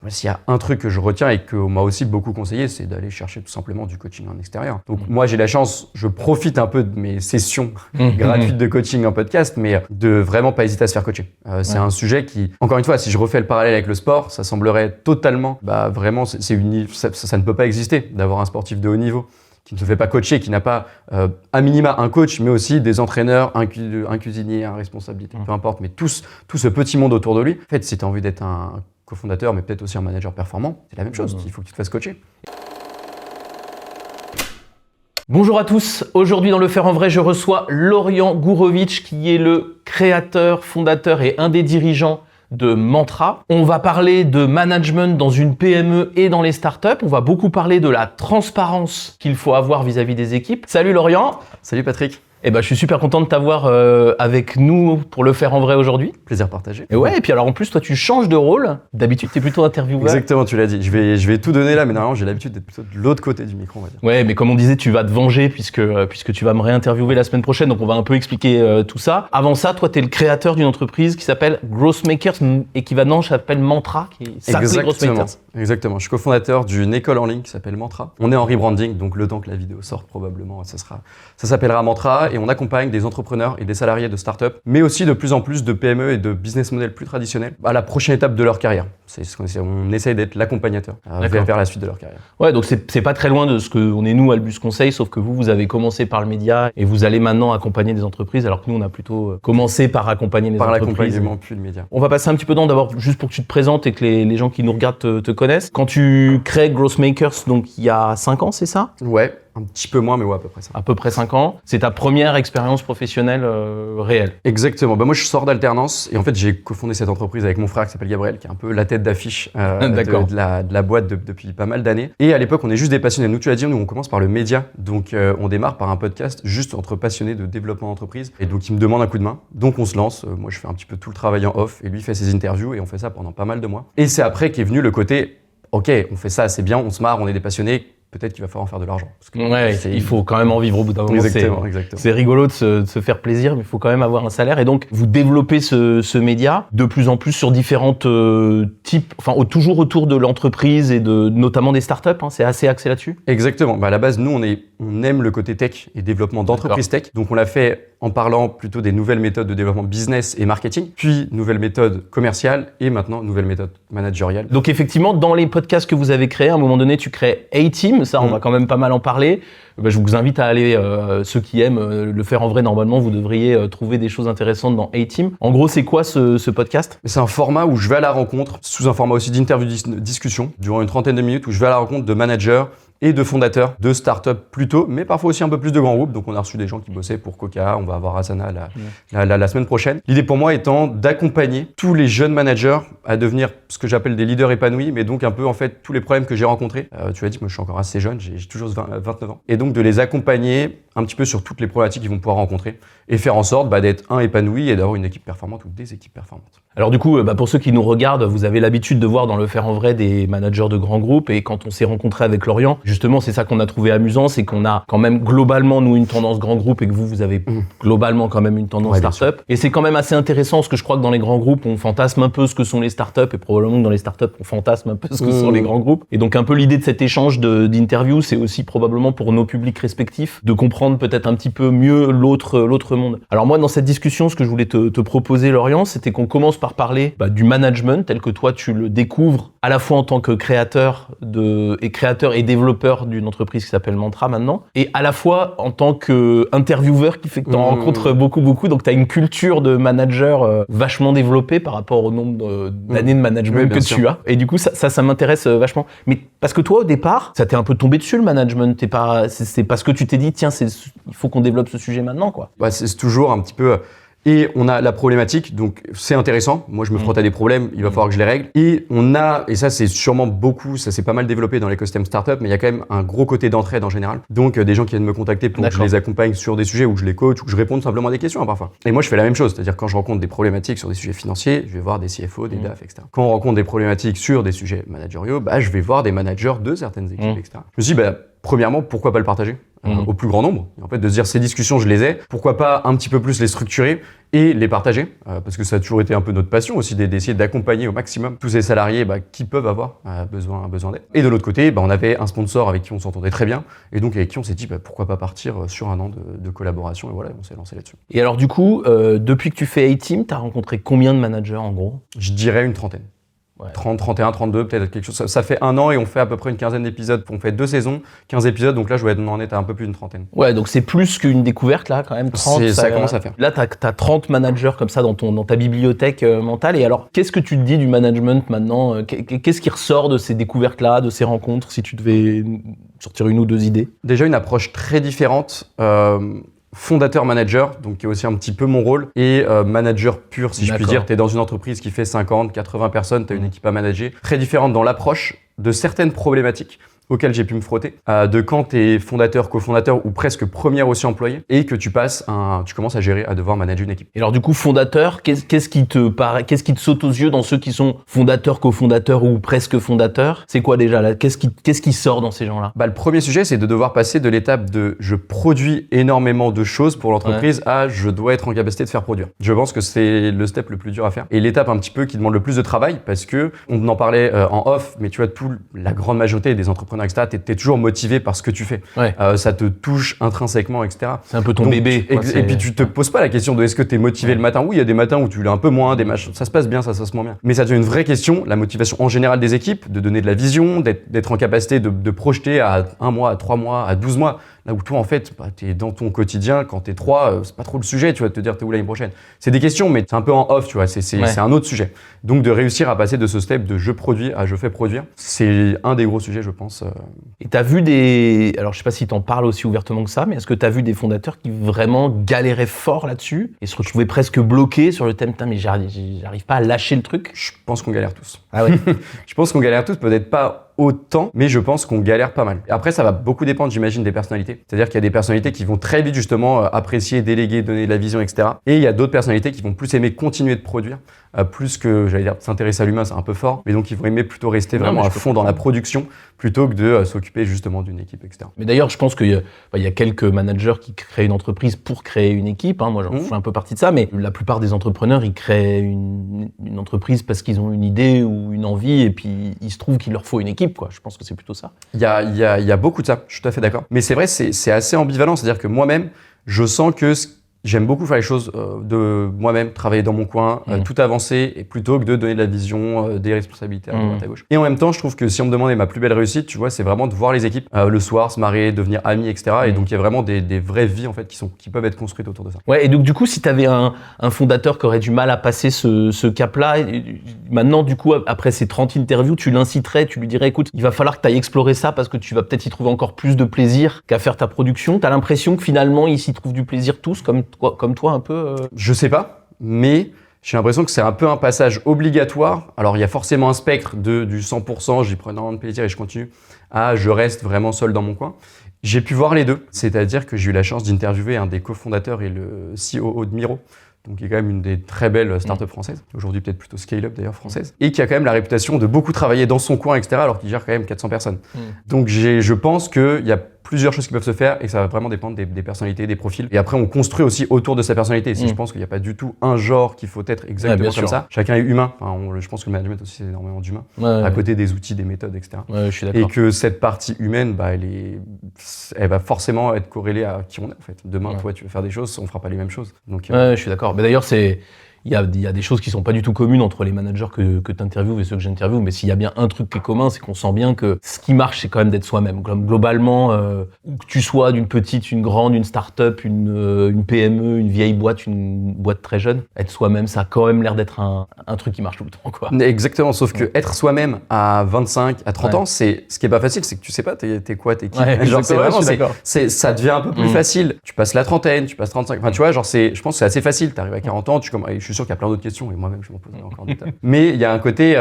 S'il y a un truc que je retiens et qu'on m'a aussi beaucoup conseillé, c'est d'aller chercher tout simplement du coaching en extérieur. Donc moi j'ai la chance, je profite un peu de mes sessions gratuites de coaching en podcast, mais de vraiment pas hésiter à se faire coacher. C'est un sujet qui, encore une fois, si je refais le parallèle avec le sport, ça semblerait totalement, vraiment, ça ne peut pas exister d'avoir un sportif de haut niveau qui ne se fait pas coacher, qui n'a pas à minima un coach, mais aussi des entraîneurs, un cuisinier, un responsabilité, peu importe, mais tout ce petit monde autour de lui. En fait, si tu as envie d'être un cofondateur, mais peut-être aussi un manager performant, c'est la même chose, il faut que tu te fasses coacher. Bonjour à tous, aujourd'hui dans Le Faire en Vrai, je reçois Lorian Gourovitch qui est le créateur, fondateur et un des dirigeants de Mantra. On va parler de management dans une PME et dans les startups. On va beaucoup parler de la transparence qu'il faut avoir vis-à-vis des équipes. Salut Lorian. Salut Patrick. Je suis super content de t'avoir avec nous pour Le Faire en Vrai aujourd'hui. Plaisir partagé. Et puis alors en plus, toi tu changes de rôle. D'habitude, tu es plutôt intervieweur. Exactement, tu l'as dit. Je vais tout donner là, mais normalement, j'ai l'habitude d'être plutôt de l'autre côté du micro, on va dire. Ouais, mais comme on disait, tu vas te venger puisque tu vas me réinterviewer la semaine prochaine. Donc on va un peu expliquer tout ça. Avant ça, toi, tu es le créateur d'une entreprise qui s'appelle Growthmakers, équivalent s'appelle Mantra, qui s'appelle Growthmakers. Exactement. Je suis cofondateur d'une école en ligne qui s'appelle Mantra. On est en rebranding, donc le temps que la vidéo sorte probablement, ça s'appellera Mantra et on accompagne des entrepreneurs et des salariés de start-up, mais aussi de plus en plus de PME et de business models plus traditionnels à la prochaine étape de leur carrière. On essaye d'être l'accompagnateur vers la suite de leur carrière. Ouais, donc c'est pas très loin de ce qu'on est nous, Albus Conseil, sauf que vous avez commencé par le média et vous allez maintenant accompagner des entreprises, alors que nous, on a plutôt commencé par accompagner les entreprises. Par l'accompagnement, puis le média. On va passer un petit peu dedans, d'abord, juste pour que tu te présentes et que les gens qui nous regardent te connaissent. Quand tu crées Growthmakers, donc il y a 5 ans, c'est ça ? Ouais. Un petit peu moins, mais ouais, à peu près ça. À peu près 5 ans. C'est ta première expérience professionnelle réelle. Exactement. Moi, je sors d'alternance et en fait, j'ai cofondé cette entreprise avec mon frère qui s'appelle Gabriel, qui est un peu la tête d'affiche de la boîte depuis pas mal d'années. Et à l'époque, on est juste des passionnés. Nous, tu l'as dit, nous, on commence par le média. Donc, on démarre par un podcast juste entre passionnés de développement d'entreprise. Et donc, il me demande un coup de main. Donc, on se lance. Moi, je fais un petit peu tout le travail en off et lui fait ses interviews et on fait ça pendant pas mal de mois. Et c'est après qu'est venu le côté, OK, on fait ça, c'est bien, on se marre, on est des passionnés. Peut-être qu'il va falloir en faire de l'argent. Il faut quand même en vivre au bout d'un moment. Exactement. C'est rigolo de se faire plaisir, mais il faut quand même avoir un salaire. Et donc, vous développez ce média de plus en plus sur différentes types, toujours autour de l'entreprise et notamment des startups. C'est assez axé là-dessus. Exactement. À la base, nous, on aime le côté tech et développement d'entreprise tech. Donc, on l'a fait en parlant plutôt des nouvelles méthodes de développement business et marketing, puis nouvelles méthodes commerciales et maintenant nouvelles méthodes managériales. Donc effectivement, dans les podcasts que vous avez créés, à un moment donné, tu crées A-Team, ça on va quand même pas mal en parler. Je vous invite à aller, ceux qui aiment Le Faire en Vrai, normalement, vous devriez trouver des choses intéressantes dans A-Team. En gros, c'est quoi ce podcast ? C'est un format où je vais à la rencontre, sous un format aussi d'interview discussion, durant une trentaine de minutes, où je vais à la rencontre de managers et de fondateurs de startups plutôt, mais parfois aussi un peu plus de grands groupes. Donc on a reçu des gens qui bossaient pour Coca, on va avoir Asana la semaine prochaine. L'idée pour moi étant d'accompagner tous les jeunes managers à devenir ce que j'appelle des leaders épanouis, mais donc un peu en fait tous les problèmes que j'ai rencontrés. Tu l'as dit, moi je suis encore assez jeune, j'ai toujours 29 ans. Et donc de les accompagner un petit peu sur toutes les problématiques qu'ils vont pouvoir rencontrer et faire en sorte d'être épanoui et d'avoir une équipe performante ou des équipes performantes. Alors du coup, pour ceux qui nous regardent, vous avez l'habitude de voir dans Le Faire en Vrai des managers de grands groupes et quand on s'est rencontré avec Lorian, justement c'est ça qu'on a trouvé amusant, c'est qu'on a quand même globalement nous une tendance grand groupe et que vous avez globalement quand même une tendance start-up. Et c'est quand même assez intéressant parce que je crois que dans les grands groupes on fantasme un peu ce que sont les start-up et probablement que dans les start-up on fantasme un peu ce que sont les grands groupes. Et donc un peu l'idée de cet échange d'interviews, c'est aussi probablement pour nos publics respectifs de comprendre peut-être un petit peu mieux l'autre monde. Alors moi dans cette discussion, ce que je voulais te proposer Lorian, c'était qu'on commence par parler du management tel que toi tu le découvres à la fois en tant que créateur et développeur d'une entreprise qui s'appelle Mantra maintenant, et à la fois en tant qu'intervieweur qui fait que tu en rencontres beaucoup, donc tu as une culture de manager vachement développée par rapport au nombre d'années de management que tu as. Et du coup, ça m'intéresse vachement. Mais parce que toi, au départ, ça t'est un peu tombé dessus le management, c'est parce que tu t'es dit, tiens, il faut qu'on développe ce sujet maintenant, quoi. C'est toujours un petit peu... Et on a la problématique, donc c'est intéressant. Moi, je me frotte à des problèmes, il va falloir que je les règle. Et et ça c'est sûrement beaucoup, ça s'est pas mal développé dans l'écosystème startup, mais il y a quand même un gros côté d'entraide en général. Donc des gens qui viennent me contacter pour que je les accompagne sur des sujets où je les coach ou que je réponde simplement à des questions parfois. Et moi, je fais la même chose, c'est-à-dire quand je rencontre des problématiques sur des sujets financiers, je vais voir des CFO, des DAF, etc. Quand on rencontre des problématiques sur des sujets managériaux, je vais voir des managers de certaines équipes, etc. Je me suis dit, premièrement, pourquoi pas le partager ? au plus grand nombre. Et en fait, de se dire ces discussions, je les ai, pourquoi pas un petit peu plus les structurer et les partager, parce que ça a toujours été un peu notre passion aussi d'essayer d'accompagner au maximum tous ces salariés qui peuvent avoir besoin d'aide. Et de l'autre côté, on avait un sponsor avec qui on s'entendait très bien, et donc avec qui on s'est dit pourquoi pas partir sur un an de collaboration, et voilà, on s'est lancé là-dessus. Et alors du coup, depuis que tu fais A-Team, t'as rencontré combien de managers en gros ? Je dirais une trentaine. Ouais. 30, 31, 32, peut-être quelque chose. Ça fait un an et on fait à peu près une quinzaine d'épisodes. On fait 2 saisons, 15 épisodes, donc là je vais en être à un peu plus d'une trentaine. Ouais, donc c'est plus qu'une découverte là quand même, 30. Ça commence à faire. Là t'as 30 managers comme ça dans ta bibliothèque mentale. Et alors, qu'est-ce que tu te dis du management maintenant ? Qu'est-ce qui ressort de ces découvertes là, de ces rencontres, si tu devais sortir une ou deux idées ? Déjà une approche très différente. Fondateur-manager, donc qui est aussi un petit peu mon rôle, et manager pur, si je puis dire. Tu es dans une entreprise qui fait 50, 80 personnes, tu as une équipe à manager. Très différente dans l'approche de certaines problématiques auxquelles j'ai pu me frotter, de quand tu es fondateur, cofondateur ou presque premier aussi employé et que tu commences à gérer, à devoir manager une équipe. Et alors du coup, fondateur, qu'est-ce qui te saute aux yeux dans ceux qui sont fondateurs, cofondateurs ou presque fondateurs ? C'est quoi déjà là ? Qu'est-ce qui sort dans ces gens-là ? Le premier sujet, c'est de devoir passer de l'étape de je produis énormément de choses pour l'entreprise à je dois être en capacité de faire produire. Je pense que c'est le step le plus dur à faire et l'étape un petit peu qui demande le plus de travail parce que on en parlait en off, mais tu vois, la grande majorité des entrepreneurs, etc., t'es toujours motivé par ce que tu fais. Ouais. Ça te touche intrinsèquement, etc. C'est un peu ton bébé. Et puis tu te poses pas la question de est-ce que t'es motivé le matin. Oui, il y a des matins où tu l'as un peu moins, ça se passe bien, ça se passe moins bien. Mais ça devient une vraie question, la motivation en général des équipes, de donner de la vision, d'être en capacité de projeter à 1 mois, à 3 mois, à 12 mois. Là où toi, en fait, t'es dans ton quotidien, quand t'es 3, c'est pas trop le sujet, tu vas te dire t'es où l'année prochaine. C'est des questions, mais c'est un peu en off, tu vois, c'est un autre sujet. Donc de réussir à passer de ce step de je produis à je fais produire, c'est un des gros sujets, je pense. Et t'as vu alors je sais pas si t'en parles aussi ouvertement que ça, mais est-ce que t'as vu des fondateurs qui vraiment galéraient fort là-dessus et se retrouvaient presque bloqués sur le thème, mais j'arrive pas à lâcher le truc ? Je pense qu'on galère tous. Ah ouais. Je pense qu'on galère tous, peut-être pas autant, mais je pense qu'on galère pas mal. Après, ça va beaucoup dépendre, j'imagine, des personnalités. C'est-à-dire qu'il y a des personnalités qui vont très vite, justement, apprécier, déléguer, donner de la vision, etc. Et il y a d'autres personnalités qui vont plus aimer continuer de produire, plus que, s'intéresser à l'humain, c'est un peu fort, mais donc ils vont aimer plutôt rester vraiment à fond dans la production, plutôt que de s'occuper justement d'une équipe, etc. Mais d'ailleurs, je pense qu'il y a quelques managers qui créent une entreprise pour créer une équipe. Moi, j'en fais un peu partie de ça, mais la plupart des entrepreneurs, ils créent une entreprise parce qu'ils ont une idée ou une envie, et puis il se trouve qu'il leur faut une équipe, quoi. Je pense que c'est plutôt ça. Il y a beaucoup de ça, je suis tout à fait d'accord. Mais c'est vrai, c'est assez ambivalent, c'est-à-dire que moi-même, je sens que j'aime beaucoup faire les choses de moi-même, travailler dans mon coin, tout avancer, et plutôt que de donner de la vision, des responsabilités à droite à gauche. Et en même temps, je trouve que si on me demandait ma plus belle réussite, tu vois, c'est vraiment de voir les équipes le soir, se marrer, devenir amis, etc. Et donc il y a vraiment des vraies vies en fait qui peuvent être construites autour de ça. Ouais. Et donc du coup, si t'avais un fondateur qui aurait du mal à passer ce cap-là, maintenant du coup après ces 30 interviews, tu l'inciterais, tu lui dirais, écoute, il va falloir que tu ailles explorer ça parce que tu vas peut-être y trouver encore plus de plaisir qu'à faire ta production. T'as l'impression que finalement ils s'y trouvent du plaisir tous, comme toi un peu Je sais pas, mais j'ai l'impression que c'est un peu un passage obligatoire. Alors il y a forcément un spectre du 100%, j'y prends énormément de plaisir et je continue, à je reste vraiment seul dans mon coin. J'ai pu voir les deux, c'est-à-dire que j'ai eu la chance d'interviewer un des cofondateurs et le COO de Miro, donc qui est quand même une des très belles startups françaises, aujourd'hui peut-être plutôt scale-up d'ailleurs française, et qui a quand même la réputation de beaucoup travailler dans son coin, etc., alors qu'il gère quand même 400 personnes. Donc je pense qu'il y a plusieurs choses qui peuvent se faire et ça va vraiment dépendre des personnalités, des profils. Et après, on construit aussi autour de sa personnalité. Je pense qu'il n'y a pas du tout un genre qu'il faut être exactement comme ça. Chacun est humain. Je pense que le management aussi, c'est énormément d'humain. À côté des outils, des méthodes, etc. Je suis d'accord. Et que cette partie humaine, elle va forcément être corrélée à qui on est en fait. Demain, toi, tu veux faire des choses, on ne fera pas les mêmes choses. Donc, je suis d'accord. Mais d'ailleurs, il y a des choses qui sont pas du tout communes entre les managers que tu interviews et ceux que j'interviewe, mais s'il y a bien un truc qui est commun, c'est qu'on sent bien que ce qui marche, c'est quand même d'être soi-même. Globalement, où que tu sois d'une petite, une grande, une start-up, une PME, une vieille boîte, une boîte très jeune, être soi-même, ça a quand même l'air d'être un truc qui marche tout le temps, quoi. Exactement, sauf que être soi-même à 25, à 30 ans, c'est ce qui est pas facile, c'est que tu sais pas t'es quoi, t'es qui. Genre, c'est vraiment, ça devient un peu plus facile. Tu passes la trentaine, tu passes 35, enfin tu vois, genre je pense que c'est assez facile. T'arrives à 40 ans, je suis sûr qu'il y a plein d'autres questions et moi-même je m'en pose encore des tas. Mais il y a un côté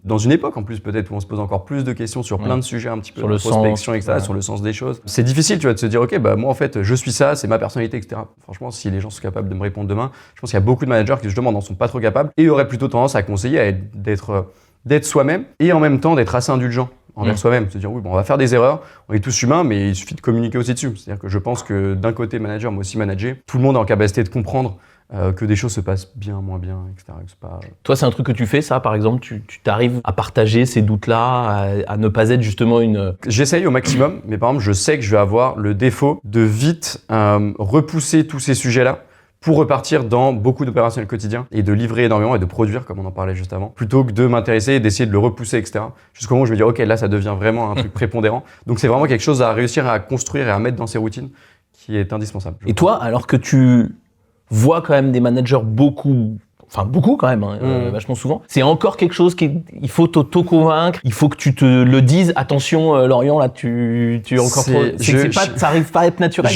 dans une époque en plus peut-être où on se pose encore plus de questions sur plein de sujets un petit peu sur le prospection, sens, etc. Sur le sens des choses. C'est difficile, tu vois, de se dire ok moi en fait je suis ça, c'est ma personnalité, etc. Franchement, si les gens sont capables de me répondre demain, je pense qu'il y a beaucoup de managers qui justement n'en sont pas trop capables et auraient plutôt tendance à conseiller d'être soi-même et en même temps d'être assez indulgent envers soi-même, se dire oui, bon, on va faire des erreurs, on est tous humains, mais il suffit de communiquer aussi dessus. C'est-à-dire que je pense que d'un côté manager, mais aussi manager, tout le monde est en capacité de comprendre que des choses se passent bien, moins bien, etc. C'est pas... Toi, c'est un truc que tu fais, ça, par exemple, tu t'arrives à partager ces doutes-là, à ne pas être justement une... J'essaye au maximum, mais par exemple, je sais que je vais avoir le défaut de vite repousser tous ces sujets-là pour repartir dans beaucoup d'opérationnels quotidiens et de livrer énormément et de produire, comme on en parlait juste avant, plutôt que de m'intéresser et d'essayer de le repousser, etc. Jusqu'au moment où je me dis, ok, là, ça devient vraiment un truc prépondérant. Donc, c'est vraiment quelque chose à réussir à construire et à mettre dans ses routines qui est indispensable. Et toi, alors que tu vois quand même des managers beaucoup quand même, vachement souvent. C'est encore quelque chose il faut t'auto-convaincre, il faut que tu te le dises. Attention, Lorient, là, tu es encore trop... ça arrive pas à être naturel.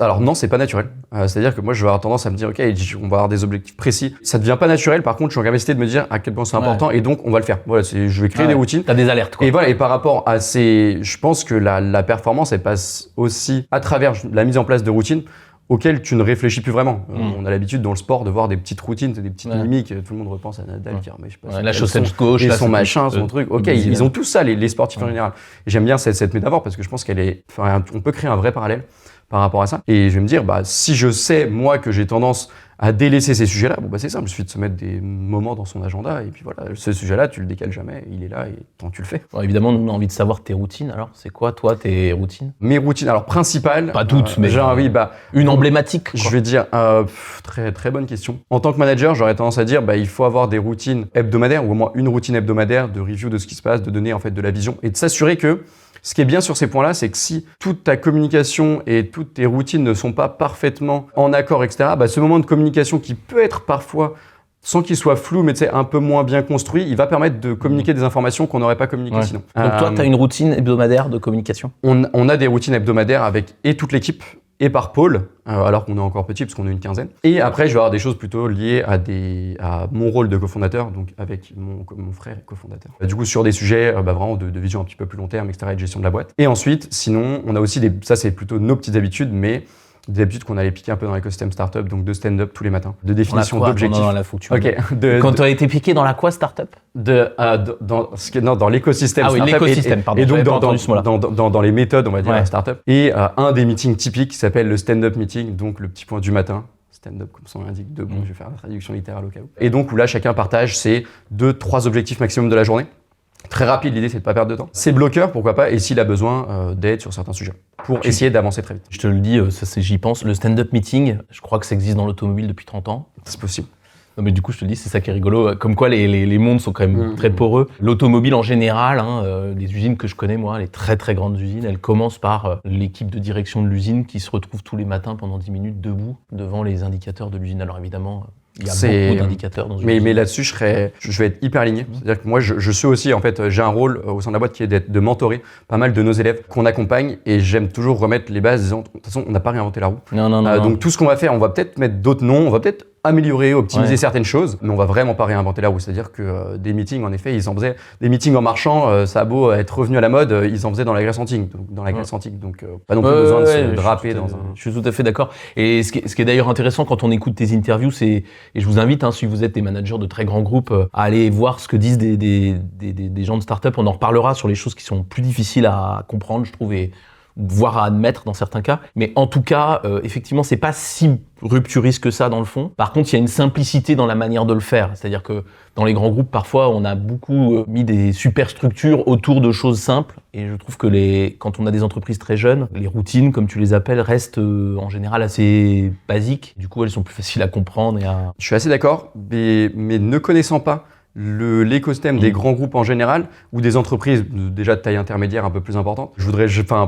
Alors non, c'est pas naturel. C'est-à-dire que moi, je vais avoir tendance à me dire, ok, on va avoir des objectifs précis. Ça devient pas naturel. Par contre, je suis en capacité de me dire à quel point c'est important et donc on va le faire. Voilà, je vais créer des routines. T'as des alertes, quoi. Et voilà. Et par rapport à je pense que la performance, elle passe aussi à travers la mise en place de routines auquel tu ne réfléchis plus vraiment. On a l'habitude dans le sport de voir des petites routines, des petites mimiques. Tout le monde repense à Nadal qui remet, je sais pas, la chaussette gauche, son machin, son truc. Ok, ils ont tous ça, les sportifs en général. Et j'aime bien cette métaphore parce que je pense on peut créer un vrai parallèle par rapport à ça. Et je vais me dire, si je sais, moi, que j'ai tendance à délaisser ces sujets-là, c'est simple, il suffit de se mettre des moments dans son agenda et puis voilà, ce sujet-là, tu le décales jamais, il est là et tant tu le fais. Bon, évidemment, nous, on a envie de savoir tes routines. Alors, c'est quoi, toi, tes routines? Mes routines, alors principales... Pas toutes, mais... une emblématique, quoi. Je vais dire, très, très bonne question. En tant que manager, j'aurais tendance à dire, il faut avoir des routines hebdomadaires ou au moins une routine hebdomadaire de review de ce qui se passe, de donner en fait de la vision et de s'assurer que ce qui est bien sur ces points-là, c'est que si toute ta communication et toutes tes routines ne sont pas parfaitement en accord, etc., ce moment de communication qui peut être parfois, sans qu'il soit flou, mais un peu moins bien construit, il va permettre de communiquer des informations qu'on n'aurait pas communiquées sinon. Donc toi, tu as une routine hebdomadaire de communication? On a des routines hebdomadaires avec toute l'équipe et par pôle, alors qu'on est encore petit parce qu'on est une quinzaine. Et après, je vais avoir des choses plutôt liées à mon rôle de cofondateur, donc avec mon frère et cofondateur. Du coup, sur des sujets vraiment de vision un petit peu plus long terme, etc., et de gestion de la boîte. Et ensuite, sinon, on a aussi ça c'est plutôt nos petites habitudes, mais des habitudes qu'on allait piquer un peu dans l'écosystème startup, donc de stand-up tous les matins, de définition d'objectifs. Quand tu as été piqué dans la quoi startup? Dans l'écosystème startup. L'écosystème, pardon. Et donc dans les méthodes, on va dire, la startup. Et un des meetings typiques qui s'appelle le stand-up meeting, donc le petit point du matin. Stand-up, comme son l'indique, je vais faire la traduction littérale au cas où. Et donc où là, chacun partage ses 2-3 objectifs maximum de la journée. Très rapide, l'idée c'est de pas perdre de temps. C'est bloqueur, pourquoi pas, et s'il a besoin d'aide sur certains sujets, pour essayer d'avancer très vite. Je te le dis, j'y pense, le stand-up meeting, je crois que ça existe dans l'automobile depuis 30 ans. C'est possible. Non mais du coup je te le dis, c'est ça qui est rigolo, comme quoi les mondes sont quand même très poreux. L'automobile en général, les usines que je connais moi, les très très grandes usines, elles commencent par l'équipe de direction de l'usine qui se retrouve tous les matins pendant 10 minutes debout devant les indicateurs de l'usine. Alors évidemment... Il y a beaucoup d'indicateurs dans une usine. Mais là-dessus, je vais être hyper aligné. C'est-à-dire que moi, je suis aussi, en fait, j'ai un rôle au sein de la boîte qui est de mentorer pas mal de nos élèves qu'on accompagne et j'aime toujours remettre les bases en disant, de toute façon, on n'a pas réinventé la roue. Non. Donc tout ce qu'on va faire, on va peut-être mettre d'autres noms, on va peut-être améliorer, optimiser certaines choses, mais on va vraiment pas réinventer la roue. C'est-à-dire que des meetings, en effet, ils en faisaient des meetings en marchant, ça a beau être revenu à la mode, ils en faisaient dans la Grèce antique. Donc pas non plus besoin de se draper dans un... Je suis tout à fait d'accord. Et ce qui est d'ailleurs intéressant quand on écoute tes interviews, et je vous invite, si vous êtes des managers de très grands groupes, à aller voir ce que disent des gens de start-up. On en reparlera sur les choses qui sont plus difficiles à comprendre, je trouve, et voire à admettre dans certains cas. Mais en tout cas, effectivement, c'est pas si rupturiste que ça dans le fond. Par contre, il y a une simplicité dans la manière de le faire. C'est-à-dire que dans les grands groupes, parfois, on a beaucoup mis des superstructures autour de choses simples. Et je trouve que quand on a des entreprises très jeunes, les routines, comme tu les appelles, restent en général assez basiques. Du coup, elles sont plus faciles à comprendre et à... Je suis assez d'accord, mais ne connaissant pas l'écosystème des grands groupes en général ou des entreprises déjà de taille intermédiaire un peu plus importante, je voudrais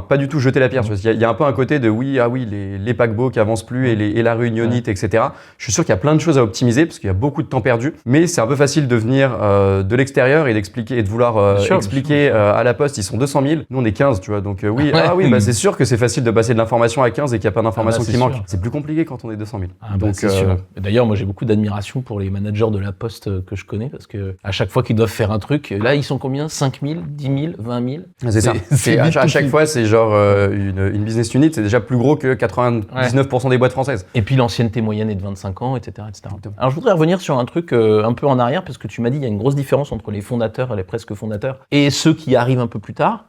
pas du tout jeter la pierre. Il y a un peu un côté de les paquebots qui avancent plus et la réunionite, etc. Je suis sûr qu'il y a plein de choses à optimiser parce qu'il y a beaucoup de temps perdu, mais c'est un peu facile de venir de l'extérieur et d'expliquer et de vouloir expliquer à la Poste, ils sont 200 000, nous on est 15, tu vois, donc c'est sûr que c'est facile de passer de l'information à 15 et qu'il n'y a pas d'information qui manque. C'est plus compliqué quand on est 200 000. C'est sûr. D'ailleurs, moi j'ai beaucoup d'admiration pour les managers de la Poste que je connais parce que que à chaque fois qu'ils doivent faire un truc, là, ils sont combien? 5 000, 10 000, 20 000? C'est ça. À chaque fois, c'est genre une business unit, c'est déjà plus gros que 99% des boîtes françaises. Et puis l'ancienneté moyenne est de 25 ans, etc. Alors je voudrais revenir sur un truc un peu en arrière, parce que tu m'as dit qu'il y a une grosse différence entre les fondateurs et les presque fondateurs, et ceux qui arrivent un peu plus tard.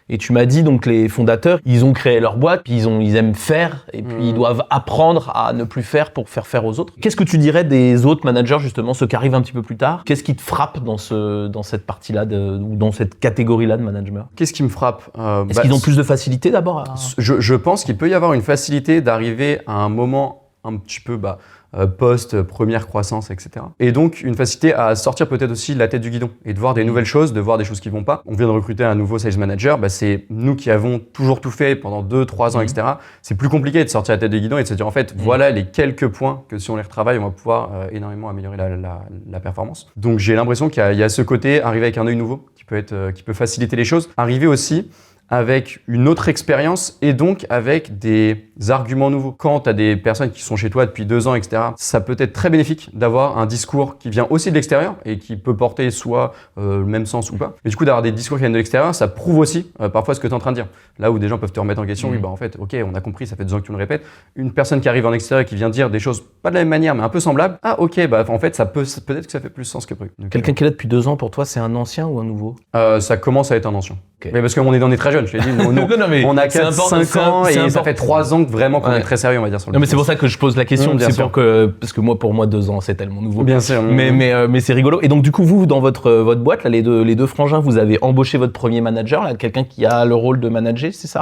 Et tu m'as dit donc les fondateurs, ils ont créé leur boîte, puis ils aiment faire, et puis ils doivent apprendre à ne plus faire pour faire aux autres. Qu'est-ce que tu dirais des autres managers justement, ceux qui arrivent un petit peu plus tard? Qu'est-ce qui te frappe dans cette partie-là, ou dans cette catégorie-là de management? Qu'est-ce qui me frappe? Est-ce qu'ils ont plus de facilité d'abord Je pense qu'il peut y avoir une facilité d'arriver à un moment un petit peu post-première croissance, etc. Et donc, une facilité à sortir peut-être aussi la tête du guidon et de voir des nouvelles choses, de voir des choses qui vont pas. On vient de recruter un nouveau sales manager, c'est nous qui avons toujours tout fait pendant 2-3 ans, etc. C'est plus compliqué de sortir la tête du guidon et de se dire, en fait, voilà les quelques points que si on les retravaille, on va pouvoir énormément améliorer la performance. Donc, j'ai l'impression qu'il y a ce côté, arriver avec un œil nouveau qui peut faciliter les choses. Arriver aussi avec une autre expérience et donc avec des arguments nouveaux. Quand tu as des personnes qui sont chez toi depuis 2 ans, etc., ça peut être très bénéfique d'avoir un discours qui vient aussi de l'extérieur et qui peut porter soit le même sens ou pas. Mais du coup, d'avoir des discours qui viennent de l'extérieur, ça prouve aussi parfois ce que tu es en train de dire. Là où des gens peuvent te remettre en question, oui, en fait, ok, on a compris, ça fait 2 ans que tu le répètes. Une personne qui arrive en extérieur et qui vient dire des choses pas de la même manière, mais un peu semblables, ah ok, en fait, peut-être que ça fait plus sens que prévu. Quelqu'un qui est là depuis 2 ans, pour toi, c'est un ancien ou un nouveau? Ça commence à être un ancien. Okay. Mais parce qu'on est très jeunes, je l'ai dit, nous, on a 4-5 ans et ça fait 3 ans que vraiment qu'on est très sérieux, on va dire. Sur le mais c'est pour ça que je pose la question, parce que pour moi 2 ans c'est tellement nouveau. Bien sûr. Mais c'est rigolo. Et donc du coup vous dans votre boîte là, les deux frangins, vous avez embauché votre premier manager là, quelqu'un qui a le rôle de manager, c'est ça?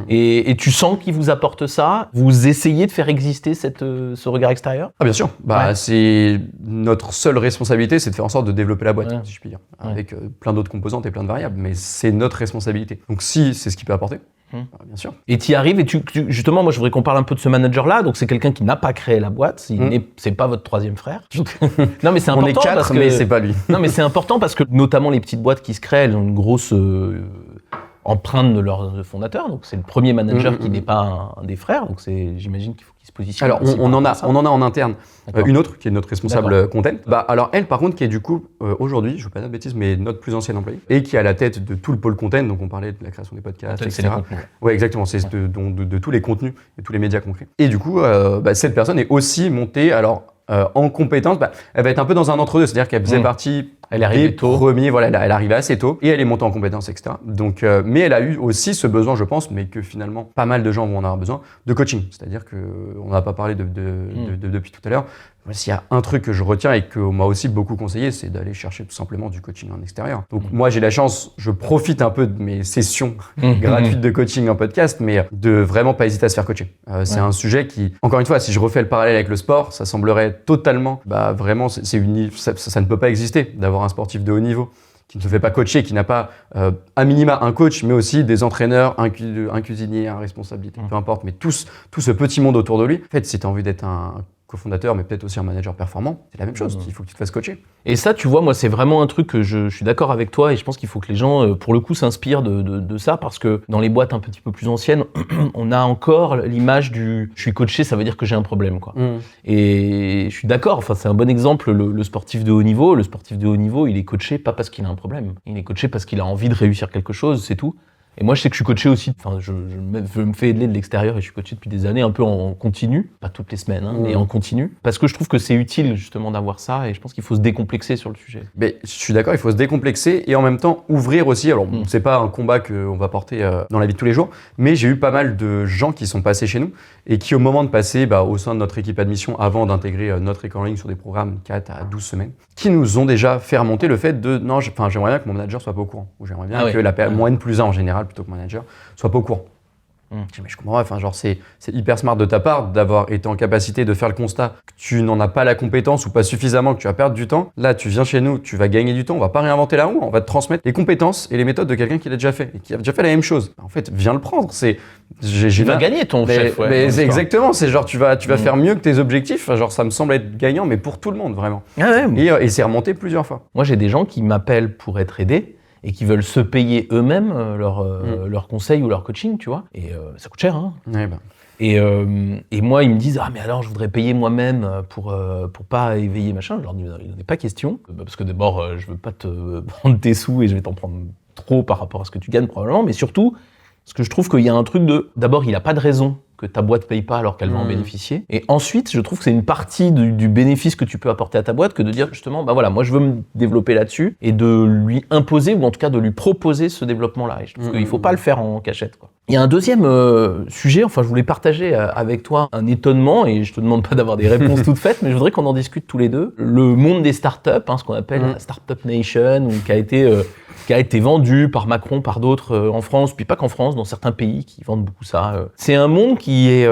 Et tu sens qu'il vous apporte ça? Vous essayez de faire exister ce regard extérieur? Ah bien sûr. C'est notre seule responsabilité, c'est de faire en sorte de développer la boîte, si je puis dire, avec plein d'autres composantes et plein de variables, mais c'est notre responsabilité. Donc si c'est ce qu'il peut apporter, bien sûr. Et tu y arrives et justement, moi je voudrais qu'on parle un peu de ce manager-là. Donc c'est quelqu'un qui n'a pas créé la boîte, c'est pas votre troisième frère. Non mais c'est important. On est 4, mais c'est pas lui. Non mais c'est important parce que notamment les petites boîtes qui se créent, elles ont une grosse empreinte de leur fondateur. Donc c'est le premier manager qui n'est pas un des frères. Donc j'imagine qu'il faut qu'il se positionne. Alors on en a en interne une autre qui est notre responsable content. Alors elle par contre qui est du coup aujourd'hui, je veux pas dire de bêtises, mais notre plus ancienne employée et qui est à la tête de tout le pôle content. Donc on parlait de la création des podcasts, etc. Ouais exactement, c'est de tous les contenus et tous les médias qu'on crée. Et du coup cette personne est aussi montée en compétence, elle va être un peu dans un entre-deux, c'est-à-dire qu'elle faisait partie des premiers, elle arrivait assez tôt et elle est montée en compétence, etc. Donc, mais elle a eu aussi ce besoin, je pense, mais que finalement pas mal de gens vont en avoir besoin, de coaching. C'est-à-dire qu'on n'a pas parlé depuis tout à l'heure. S'il y a un truc que je retiens et qu'on m'a aussi beaucoup conseillé, c'est d'aller chercher tout simplement du coaching en extérieur. Donc moi j'ai la chance, je profite un peu de mes sessions gratuites de coaching en podcast, mais de vraiment pas hésiter à se faire coacher. C'est un sujet qui, encore une fois, si je refais le parallèle avec le sport, ça semblerait totalement, vraiment, ça ne peut pas exister d'avoir un sportif de haut niveau qui ne se fait pas coacher, qui n'a pas à minima un coach, mais aussi des entraîneurs, un cuisinier, un responsabilité, peu importe, mais tout ce petit monde autour de lui. En fait, si tu as envie d'être un cofondateur, mais peut-être aussi un manager performant, c'est la même chose, il faut que tu te fasses coacher. Et ça, tu vois, moi, c'est vraiment un truc que je suis d'accord avec toi et je pense qu'il faut que les gens, pour le coup, s'inspirent de ça parce que dans les boîtes un petit peu plus anciennes, on a encore l'image du « je suis coaché, ça veut dire que j'ai un problème ». Et je suis d'accord, enfin, c'est un bon exemple, le sportif de haut niveau. Le sportif de haut niveau, il est coaché pas parce qu'il a un problème, il est coaché parce qu'il a envie de réussir quelque chose, c'est tout. Et moi, je sais que je suis coaché aussi, enfin, je me fais aider de l'extérieur et je suis coaché depuis des années, un peu en continu, pas toutes les semaines, mais en continu, parce que je trouve que c'est utile justement d'avoir ça et je pense qu'il faut se décomplexer sur le sujet. Mais je suis d'accord, il faut se décomplexer et en même temps ouvrir aussi. Alors, c'est pas un combat qu'on va porter dans la vie de tous les jours, mais j'ai eu pas mal de gens qui sont passés chez nous et qui, au moment de passer au sein de notre équipe admission, avant d'intégrer notre école en ligne sur des programmes 4 à 12 semaines, qui nous ont déjà fait remonter le fait de non, j'aimerais bien que mon manager soit pas au courant, ou j'aimerais bien que la mon N+1 en général, plutôt que manager, soit pas au courant. Mais je comprends, c'est hyper smart de ta part d'avoir été en capacité de faire le constat que tu n'en as pas la compétence ou pas suffisamment, que tu vas perdre du temps. Là, tu viens chez nous, tu vas gagner du temps, on va pas réinventer la roue, on va te transmettre les compétences et les méthodes de quelqu'un qui l'a déjà fait et qui a déjà fait la même chose. En fait, viens le prendre. Tu vas gagner ton chef. C'est exactement, c'est genre tu vas faire mieux que tes objectifs. Genre ça me semble être gagnant, mais pour tout le monde vraiment. Et c'est remonté plusieurs fois. Moi, j'ai des gens qui m'appellent pour être aidés. et qui veulent se payer eux-mêmes leur conseil ou leur coaching, tu vois. Et ça coûte cher, hein. Ouais, bah. Et moi, ils me disent « Ah, mais alors, je voudrais payer moi-même pour pas éveiller machin. » Je leur dis « Il n'en est pas question. Parce que d'abord, je veux pas te prendre tes sous et je vais t'en prendre trop par rapport à ce que tu gagnes probablement. Mais surtout, parce que je trouve qu'il y a un truc de... D'abord, il n'a pas de raison que ta boîte paye pas alors qu'elle va en bénéficier. Et ensuite, je trouve que c'est une partie du bénéfice que tu peux apporter à ta boîte que de dire justement, bah voilà, moi je veux me développer là-dessus et de lui imposer ou en tout cas de lui proposer ce développement-là. Et je trouve qu'il faut pas le faire en cachette, quoi. Il y a un deuxième sujet, enfin je voulais partager avec toi un étonnement et je te demande pas d'avoir des réponses toutes faites, mais je voudrais qu'on en discute tous les deux. Le monde des startups, hein, ce qu'on appelle la Startup Nation, ou qui a été vendu par Macron, par d'autres en France, puis pas qu'en France, dans certains pays qui vendent beaucoup ça. C'est un monde qui est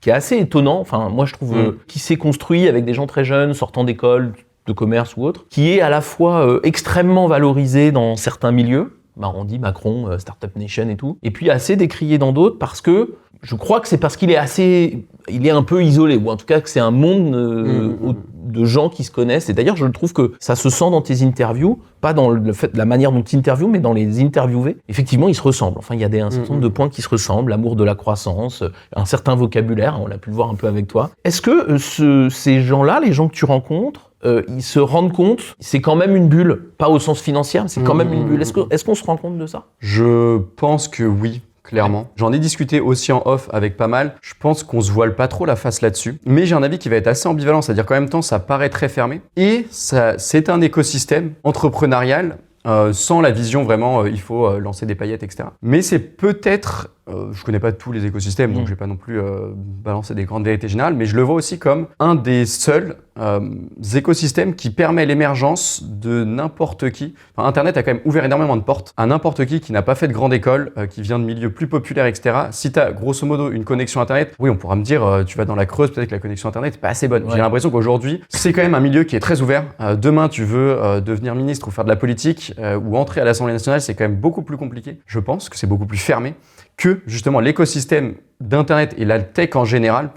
assez étonnant, enfin moi je trouve, qui s'est construit avec des gens très jeunes, sortant d'école, de commerce ou autre, qui est à la fois extrêmement valorisé dans certains milieux, bah on dit Macron, Startup Nation et tout, et puis assez décrié dans d'autres parce que je crois que c'est parce qu'il est un peu isolé, ou en tout cas que c'est un monde de gens qui se connaissent. Et d'ailleurs, je trouve que ça se sent dans tes interviews, pas dans la manière dont tu interviews, mais dans les interviewés. Effectivement, ils se ressemblent. Enfin, il y a un certain nombre de points qui se ressemblent, l'amour de la croissance, un certain vocabulaire, on l'a pu le voir un peu avec toi. Est-ce que ces gens-là, les gens que tu rencontres, ils se rendent compte, c'est quand même une bulle, pas au sens financier, mais c'est quand même une bulle. Est-ce qu'on se rend compte de ça ? Je pense que oui. Clairement. J'en ai discuté aussi en off avec pas mal. Je pense qu'on se voile pas trop la face là-dessus. Mais j'ai un avis qui va être assez ambivalent, c'est-à-dire qu'en même temps, ça paraît très fermé. Et c'est un écosystème entrepreneurial sans la vision vraiment, il faut lancer des paillettes, etc. Mais c'est peut-être, je connais pas tous les écosystèmes, donc je vais pas non plus balancer des grandes vérités générales, mais je le vois aussi comme un des seuls écosystèmes qui permet l'émergence de n'importe qui. Enfin, Internet a quand même ouvert énormément de portes à n'importe qui n'a pas fait de grande école, qui vient de milieux plus populaires, etc. Si tu as grosso modo une connexion Internet, oui, on pourra me dire, tu vas dans la Creuse, peut-être que la connexion Internet n'est pas assez bonne. Ouais. J'ai l'impression qu'aujourd'hui, c'est quand même un milieu qui est très ouvert. Demain, tu veux devenir ministre ou faire de la politique ou entrer à l'Assemblée nationale, c'est quand même beaucoup plus compliqué. Je pense que c'est beaucoup plus fermé que justement l'écosystème d'Internet et la tech en général.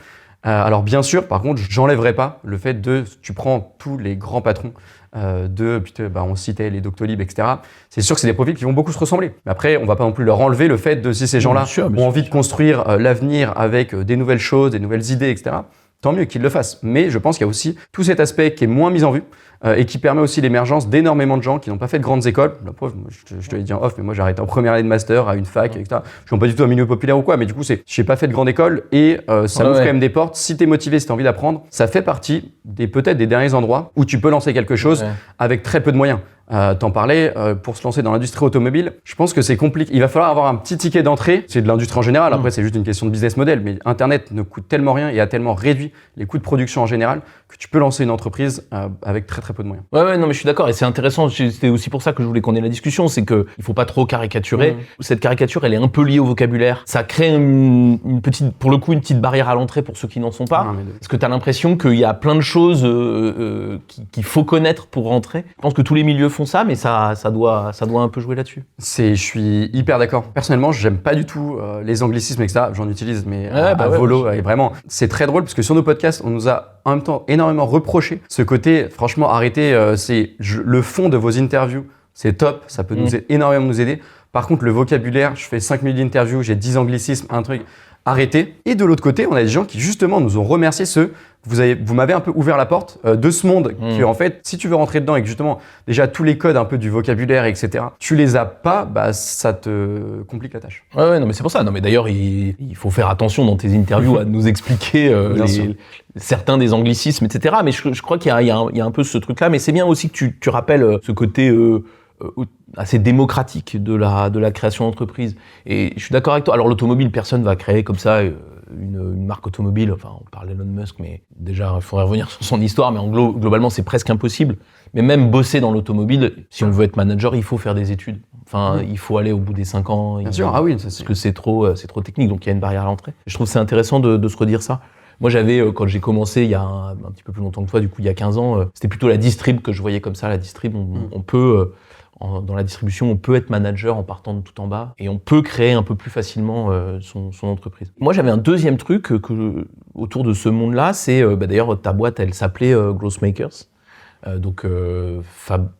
Alors bien sûr, par contre, j'enlèverai pas le fait tu prends tous les grands patrons on citait les Doctolib, etc. C'est sûr que c'est des profils qui vont beaucoup se ressembler. Mais après, on va pas non plus leur enlever le fait de si ces gens-là ont envie de construire l'avenir avec des nouvelles choses, des nouvelles idées, etc. Tant mieux qu'ils le fassent. Mais je pense qu'il y a aussi tout cet aspect qui est moins mis en vue et qui permet aussi l'émergence d'énormément de gens qui n'ont pas fait de grandes écoles. La preuve, je te l'ai dit en off, mais moi j'ai arrêté en première année de master à une fac, etc. Je suis pas du tout un milieu populaire ou quoi, mais du coup, j'ai pas fait de grande école et ça ouvre quand même des portes. Si t'es motivé, si t'as envie d'apprendre, ça fait partie peut-être des derniers endroits où tu peux lancer quelque chose avec très peu de moyens. T'en parlais, pour se lancer dans l'industrie automobile, je pense que c'est compliqué. Il va falloir avoir un petit ticket d'entrée. C'est de l'industrie en général. Après, c'est juste une question de business model. Mais Internet ne coûte tellement rien et a tellement réduit les coûts de production en général que tu peux lancer une entreprise avec très très peu de moyens. Ouais, non, mais je suis d'accord. Et c'est intéressant. C'était aussi pour ça que je voulais qu'on ait la discussion. C'est que il faut pas trop caricaturer. Cette caricature, elle est un peu liée au vocabulaire. Ça crée une petite barrière à l'entrée pour ceux qui n'en sont pas. Parce que t'as l'impression qu'il y a plein de choses qu'il faut connaître pour rentrer. Je pense que tous les milieux font ça, mais ça doit un peu jouer là-dessus. Je suis hyper d'accord. Personnellement, j'aime pas du tout les anglicismes, etc. J'en utilise, mais à volo. Et vraiment, c'est très drôle parce que sur nos podcasts, on nous a en même temps énormément reproché ce côté, franchement, arrêtez, le fond de vos interviews, c'est top, ça peut énormément nous aider. Par contre, le vocabulaire, je fais 5 minutes d'interview, j'ai 10 anglicismes, un truc, arrêtez. Et de l'autre côté, on a des gens qui justement nous ont remercié vous m'avez un peu ouvert la porte de ce monde qui, en fait, si tu veux rentrer dedans et que justement, déjà tous les codes un peu du vocabulaire, etc., tu les as pas, ça te complique la tâche. Ouais, non, mais c'est pour ça. Non, mais d'ailleurs, il faut faire attention dans tes interviews à nous expliquer certains des anglicismes, etc. Mais je crois qu'il y a un peu ce truc-là. Mais c'est bien aussi que tu rappelles ce côté assez démocratique de la création d'entreprise. Et je suis d'accord avec toi. Alors, l'automobile, personne va créer comme ça une marque automobile. Enfin, on parle d'Elon Musk, mais déjà, il faudrait revenir sur son histoire. Mais globalement, c'est presque impossible. Mais même bosser dans l'automobile, si on veut être manager, il faut faire des études. Enfin, il faut aller au bout des 5 ans. Bien sûr, parce que c'est trop technique, donc il y a une barrière à l'entrée. Je trouve que c'est intéressant de se redire ça. Moi, j'avais, quand j'ai commencé il y a un petit peu plus longtemps que toi, du coup, il y a 15 ans, c'était plutôt la distrib que je voyais comme ça. La distrib, on peut... dans la distribution, on peut être manager en partant de tout en bas et on peut créer un peu plus facilement son entreprise. Moi, j'avais un deuxième truc autour de ce monde-là, c'est d'ailleurs ta boîte, elle s'appelait Growth Makers. Donc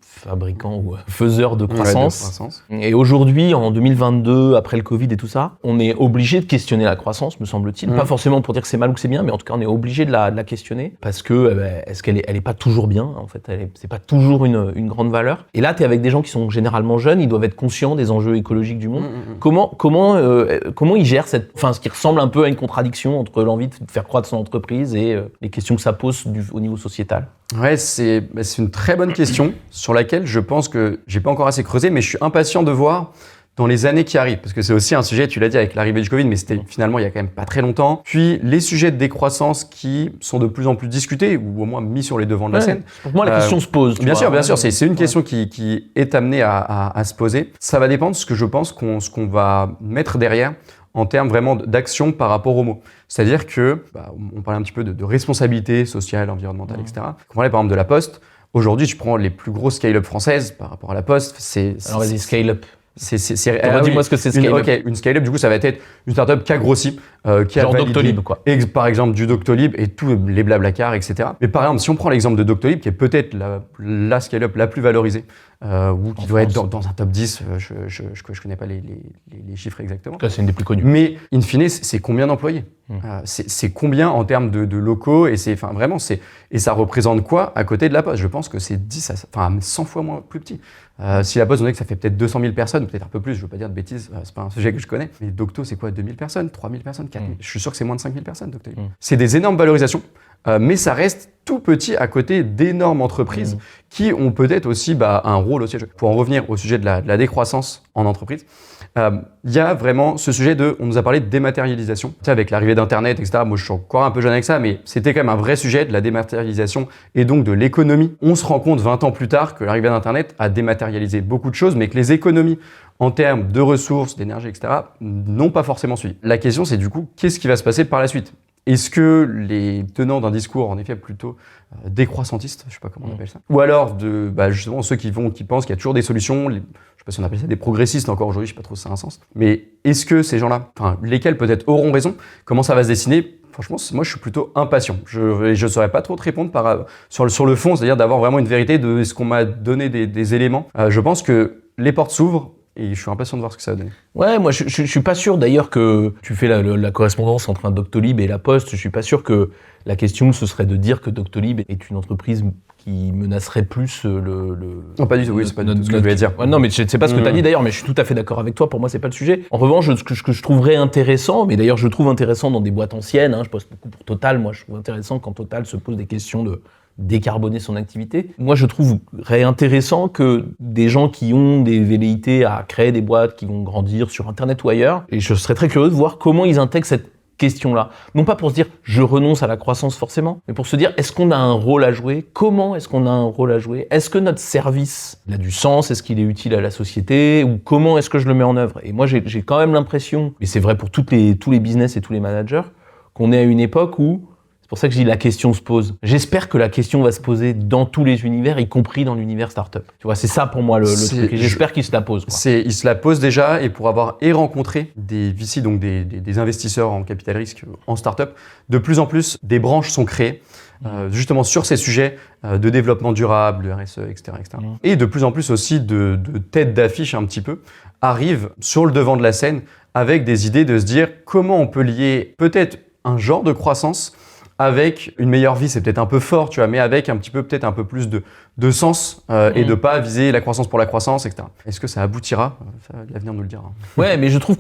fabricant ou faiseur de croissance. Ouais, de croissance. Et aujourd'hui, en 2022, après le Covid et tout ça, on est obligé de questionner la croissance, me semble-t-il. Pas forcément pour dire que c'est mal ou que c'est bien, mais en tout cas, on est obligé de la questionner parce que est-ce qu'elle est pas toujours bien, en fait, c'est pas toujours une grande valeur. Et là, tu es avec des gens qui sont généralement jeunes, ils doivent être conscients des enjeux écologiques du monde. Comment ils gèrent ce qui ressemble un peu à une contradiction entre l'envie de faire croître son entreprise et les questions que ça pose au niveau sociétal? Ouais, c'est une très bonne question sur laquelle je pense que j'ai pas encore assez creusé, mais je suis impatient de voir dans les années qui arrivent, parce que c'est aussi un sujet, tu l'as dit avec l'arrivée du Covid, mais c'était finalement il y a quand même pas très longtemps. Puis les sujets de décroissance qui sont de plus en plus discutés, ou au moins mis sur les devants de la scène. Pour moi, la question se pose. Bien sûr, c'est une question qui est amenée à se poser. Ça va dépendre de ce que je pense qu'on va mettre derrière en termes vraiment d'action par rapport aux mots. C'est-à-dire que, on parlait un petit peu de responsabilité sociale, environnementale, etc. On parlait par exemple de la Poste. Aujourd'hui, tu prends les plus grosses scale-up françaises par rapport à la Poste. Alors vas-y, scale-up. Dis-moi ce que c'est scale-up. Une scale-up, du coup, ça va être une startup qui a grossi, qui a validé, Doctolib, quoi. Par exemple, du Doctolib et tous les Blablacar, etc. Mais par exemple, si on prend l'exemple de Doctolib, qui est peut-être la scale-up la plus valorisée, ou qui doit être dans un top 10, je connais pas les chiffres exactement. Là, c'est une des plus connues. Mais in fine, c'est combien d'employés? C'est combien en termes de locaux, et ça représente quoi à côté de la Poste? Je pense que c'est 100 fois moins plus petit. Si la Poste, on dit que ça fait peut-être 200 000 personnes, peut-être un peu plus, je veux pas dire de bêtises, c'est pas un sujet que je connais. Mais Docto, c'est quoi, 2000 personnes, 3000 personnes, 4000? Je suis sûr que c'est moins de 5000 personnes, Doctolib. C'est des énormes valorisations, mais ça reste tout petit à côté d'énormes entreprises qui ont peut-être aussi un rôle aussi à jouer. Pour en revenir au sujet de la décroissance en entreprise, il y a vraiment ce sujet on nous a parlé de dématérialisation. Tu sais, avec l'arrivée d'Internet, etc. Moi, je suis encore un peu jeune avec ça, mais c'était quand même un vrai sujet de la dématérialisation et donc de l'économie. On se rend compte 20 ans plus tard que l'arrivée d'Internet a dématérialisé beaucoup de choses, mais que les économies en termes de ressources, d'énergie, etc. n'ont pas forcément suivi. La question, c'est du coup, qu'est-ce qui va se passer par la suite? Est-ce que les tenants d'un discours, en effet, plutôt décroissantiste, je sais pas comment on appelle ça, ou alors justement ceux qui pensent qu'il y a toujours des solutions, je sais pas si on appelle ça des progressistes encore aujourd'hui, je sais pas trop si ça a un sens, mais est-ce que ces gens-là, lesquels peut-être auront raison, comment ça va se dessiner? Franchement, moi, je suis plutôt impatient. Je saurais pas trop te répondre sur le fond, c'est-à-dire d'avoir vraiment une vérité de est-ce qu'on m'a donné des éléments. Je pense que les portes s'ouvrent. Et je suis impatient de voir ce que ça va donner. Ouais, moi je suis pas sûr d'ailleurs que tu fais la correspondance entre un Doctolib et la Poste. Je suis pas sûr que la question ce serait de dire que Doctolib est une entreprise qui menacerait plus Non, pas du tout, oui, c'est pas du tout ce que je voulais dire. Ouais, non, mais c'est pas ce que tu as dit d'ailleurs, mais je suis tout à fait d'accord avec toi. Pour moi, c'est pas le sujet. En revanche, ce que je trouverais intéressant, mais d'ailleurs je trouve intéressant dans des boîtes anciennes, je poste beaucoup pour Total, moi je trouve intéressant quand Total se pose des questions de décarboner son activité. Moi, je trouverais intéressant que des gens qui ont des velléités à créer des boîtes qui vont grandir sur Internet ou ailleurs, et je serais très curieux de voir comment ils intègrent cette question-là. Non pas pour se dire « je renonce à la croissance forcément », mais pour se dire « est-ce qu'on a un rôle à jouer ? Comment est-ce qu'on a un rôle à jouer ? Est-ce que notre service il a du sens ? Est-ce qu'il est utile à la société ? Ou comment est-ce que je le mets en œuvre ?» Et moi, j'ai quand même l'impression, et c'est vrai pour tous les business et tous les managers, qu'on est à une époque où c'est pour ça que je dis la question se pose. J'espère que la question va se poser dans tous les univers, y compris dans l'univers startup. Tu vois, c'est ça pour moi le truc. Et j'espère qu'il se la pose. Il se la pose déjà, et pour avoir rencontré des VC, donc des investisseurs en capital risque en startup, de plus en plus des branches sont créées justement sur ces sujets de développement durable, de RSE, etc. Et de plus en plus aussi de têtes d'affiche un petit peu arrivent sur le devant de la scène avec des idées de se dire comment on peut lier peut-être un genre de croissance avec une meilleure vie, c'est peut-être un peu fort, tu vois, mais avec peut-être un peu plus de sens et de pas viser la croissance pour la croissance, etc. Est-ce que ça aboutira ? L'avenir nous le dira. Ouais, mais je trouve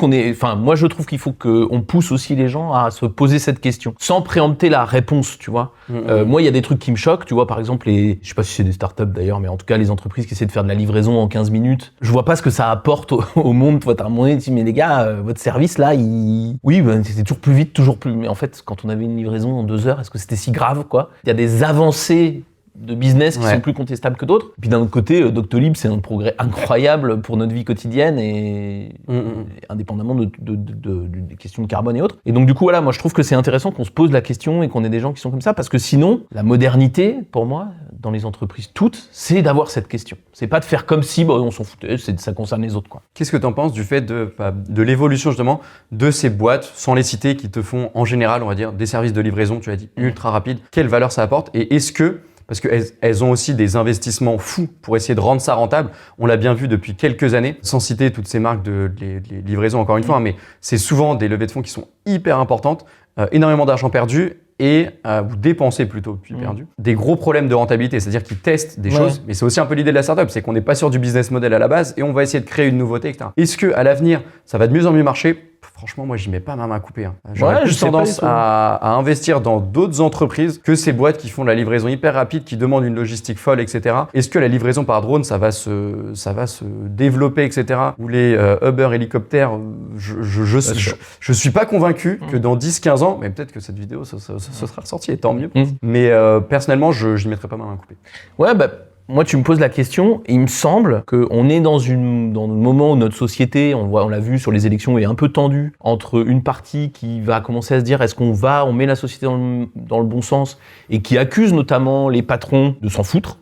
moi je trouve qu'il faut qu'on pousse aussi les gens à se poser cette question, sans préempter la réponse, tu vois. Moi, il y a des trucs qui me choquent, tu vois, par exemple, je sais pas si c'est des startups d'ailleurs, mais en tout cas, les entreprises qui essaient de faire de la livraison en 15 minutes, je vois pas ce que ça apporte au monde. Toi, t'as un moment donné, tu dis, mais les gars, votre service là, c'était toujours plus vite, toujours plus. Mais en fait, quand on avait une livraison en 2 heures, est-ce que c'était si grave, quoi ? Il y a des avancées de business qui sont plus contestables que d'autres. Et puis d'un autre côté, Doctolib, c'est un progrès incroyable pour notre vie quotidienne et indépendamment des questions de carbone et autres. Et donc du coup, voilà, moi je trouve que c'est intéressant qu'on se pose la question et qu'on ait des gens qui sont comme ça, parce que sinon, la modernité, pour moi, dans les entreprises toutes, c'est d'avoir cette question. C'est pas de faire comme si on s'en foutait, ça concerne les autres, quoi. Qu'est-ce que tu en penses du fait de l'évolution justement de ces boîtes, sans les citer, qui te font en général, on va dire, des services de livraison, tu l'as dit, ultra rapides? Quelle valeur ça apporte? Et est-ce que parce qu'elles ont aussi des investissements fous pour essayer de rendre ça rentable. On l'a bien vu depuis quelques années, sans citer toutes ces marques de livraison encore une fois, mais c'est souvent des levées de fonds qui sont hyper importantes, énormément d'argent perdu et ou dépensé plutôt, puis perdu. Des gros problèmes de rentabilité, c'est-à-dire qu'ils testent des choses, mais c'est aussi un peu l'idée de la startup, c'est qu'on n'est pas sûr du business model à la base et on va essayer de créer une nouveauté, etc. Est-ce qu'à l'avenir, ça va de mieux en mieux marcher ? Franchement, moi, j'y mets pas ma main coupée. J'aurais plus tendance à investir dans d'autres entreprises que ces boîtes qui font de la livraison hyper rapide, qui demandent une logistique folle, etc. Est-ce que la livraison par drone, ça va se développer, etc. Ou les Uber hélicoptères, je suis pas convaincu que dans 10-15 ans, mais peut-être que cette vidéo, ça sera ressorti, et tant mieux. Mais personnellement, je n'y mettrai pas ma main coupée. Ouais, bah... Moi, tu me poses la question, et il me semble qu'on est dans le moment où notre société, on l'a vu sur les élections, est un peu tendue entre une partie qui va commencer à se dire est-ce qu'on met la société dans le bon sens, et qui accuse notamment les patrons de s'en foutre,